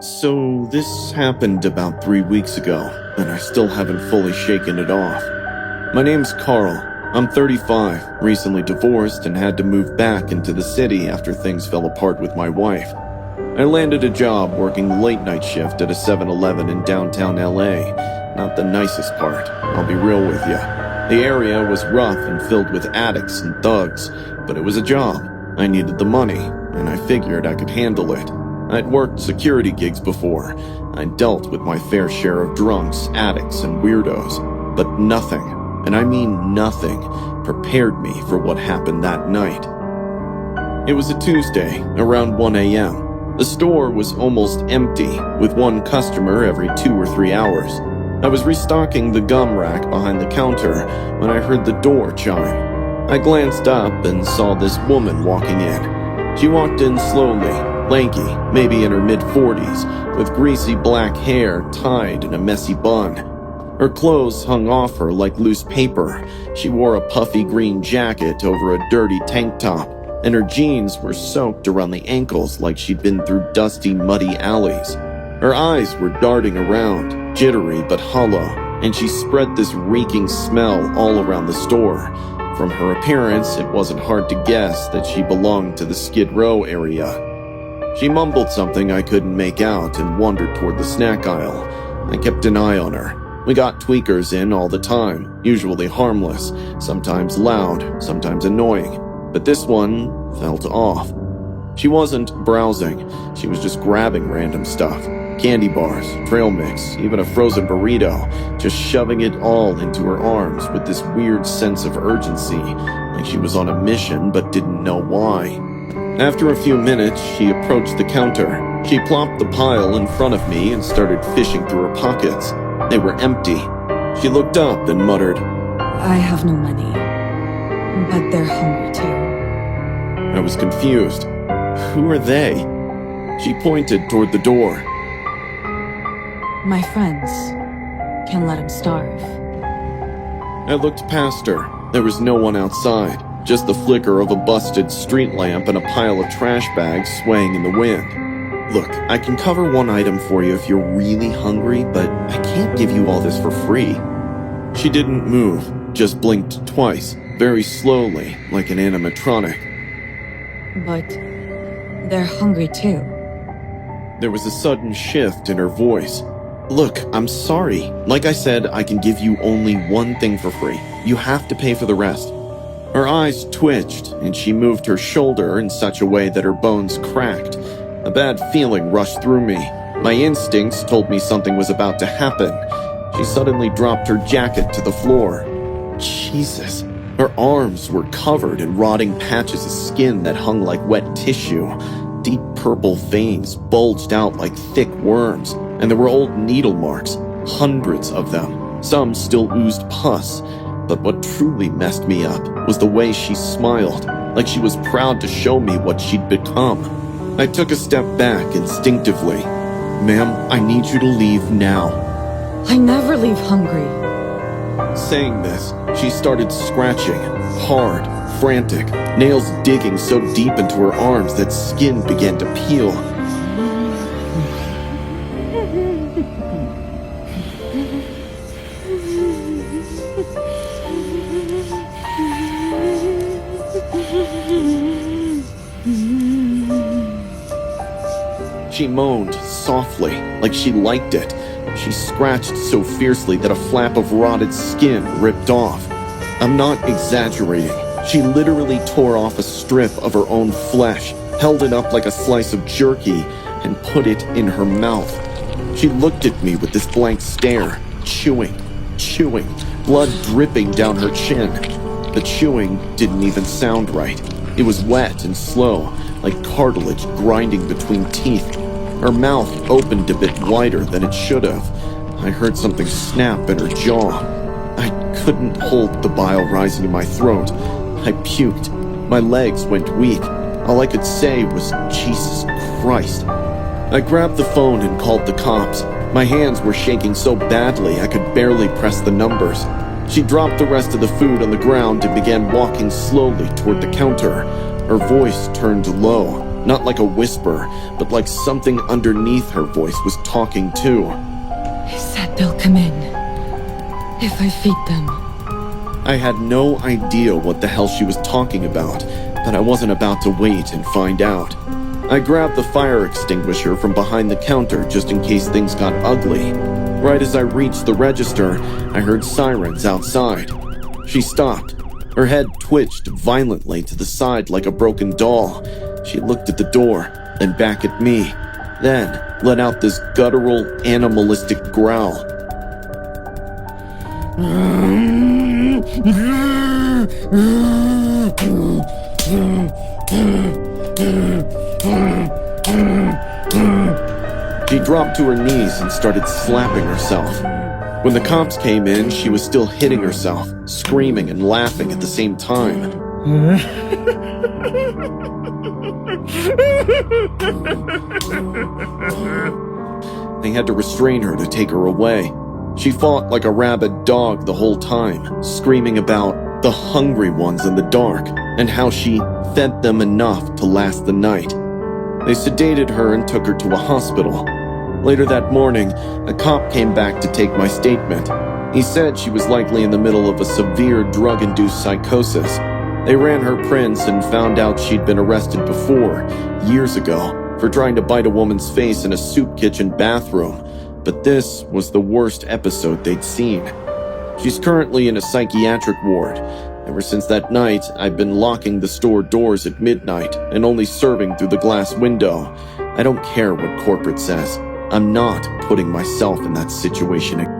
So this happened about 3 weeks ago, and I still haven't fully shaken it off. My name's Carl. I'm 35, recently divorced, and had to move back into the city after things fell apart with my wife. I landed a job working late night shift at a 7-Eleven in downtown LA. Not the nicest part, I'll be real with you. The area was rough and filled with addicts and thugs, but it was a job. I needed the money, and I figured I could handle it. I'd worked security gigs before. I'd dealt with my fair share of drunks, addicts, and weirdos. But nothing, and I mean nothing, prepared me for what happened that night. It was a Tuesday, around 1 a.m. The store was almost empty, with one customer every 2 or 3 hours. I was restocking the gum rack behind the counter when I heard the door chime. I glanced up and saw this woman walking in. She walked in slowly, lanky, maybe in her mid-40s, with greasy black hair tied in a messy bun. Her clothes hung off her like loose paper. She wore a puffy green jacket over a dirty tank top, and her jeans were soaked around the ankles like she'd been through dusty, muddy alleys. Her eyes were darting around, jittery but hollow, and she spread this reeking smell all around the store. From her appearance, it wasn't hard to guess that she belonged to the Skid Row area. She mumbled something I couldn't make out and wandered toward the snack aisle. I kept an eye on her. We got tweakers in all the time, usually harmless, sometimes loud, sometimes annoying. But this one felt off. She wasn't browsing, she was just grabbing random stuff. Candy bars, trail mix, even a frozen burrito, just shoving it all into her arms with this weird sense of urgency, like she was on a mission but didn't know why. After a few minutes, she approached the counter. She plopped the pile in front of me and started fishing through her pockets. They were empty. She looked up and muttered, "I have no money, but they're hungry too." I was confused. Who are they? She pointed toward the door. "My friends. Can't let them starve." I looked past her. There was no one outside, just the flicker of a busted street lamp and a pile of trash bags swaying in the wind. "Look, I can cover one item for you if you're really hungry, but I can't give you all this for free." She didn't move, just blinked twice, very slowly, like an animatronic. "But they're hungry too." There was a sudden shift in her voice. "Look, I'm sorry. Like I said, I can give you only one thing for free. You have to pay for the rest." Her eyes twitched, and she moved her shoulder in such a way that her bones cracked. A bad feeling rushed through me. My instincts told me something was about to happen. She suddenly dropped her jacket to the floor. Jesus. Her arms were covered in rotting patches of skin that hung like wet tissue. Deep purple veins bulged out like thick worms, and there were old needle marks, hundreds of them. Some still oozed pus. But what truly messed me up was the way she smiled, like she was proud to show me what she'd become. I took a step back instinctively. "Ma'am, I need you to leave now." "I never leave hungry." Saying this, she started scratching, hard, frantic, nails digging so deep into her arms that skin began to peel. She moaned softly, like she liked it. She scratched so fiercely that a flap of rotted skin ripped off. I'm not exaggerating. She literally tore off a strip of her own flesh, held it up like a slice of jerky, and put it in her mouth. She looked at me with this blank stare, chewing, blood dripping down her chin. The chewing didn't even sound right. It was wet and slow, like cartilage grinding between teeth. Her mouth opened a bit wider than it should have. I heard something snap in her jaw. I couldn't hold the bile rising in my throat. I puked. My legs went weak. All I could say was, "Jesus Christ." I grabbed the phone and called the cops. My hands were shaking so badly I could barely press the numbers. She dropped the rest of the food on the ground and began walking slowly toward the counter. Her voice turned low. Not like a whisper, but like something underneath her voice was talking too. He said they'll come in if I feed them. I had no idea what the hell she was talking about, but I wasn't about to wait and find out. I grabbed the fire extinguisher from behind the counter just in case things got ugly. Right as I reached the register, I heard sirens outside. She stopped. Her head twitched violently to the side like a broken doll. She looked at the door, then back at me, then let out this guttural, animalistic growl. She dropped to her knees and started slapping herself. When the cops came in, she was still hitting herself, screaming and laughing at the same time. They had to restrain her to take her away. She fought like a rabid dog the whole time, screaming about the hungry ones in the dark and how she fed them enough to last the night. They sedated her and took her to a hospital. Later that morning, a cop came back to take my statement. He said she was likely in the middle of a severe drug-induced psychosis. They ran her prints and found out she'd been arrested before, years ago, for trying to bite a woman's face in a soup kitchen bathroom. But this was the worst episode they'd seen. She's currently in a psychiatric ward. Ever since that night, I've been locking the store doors at midnight and only serving through the glass window. I don't care what corporate says. I'm not putting myself in that situation again.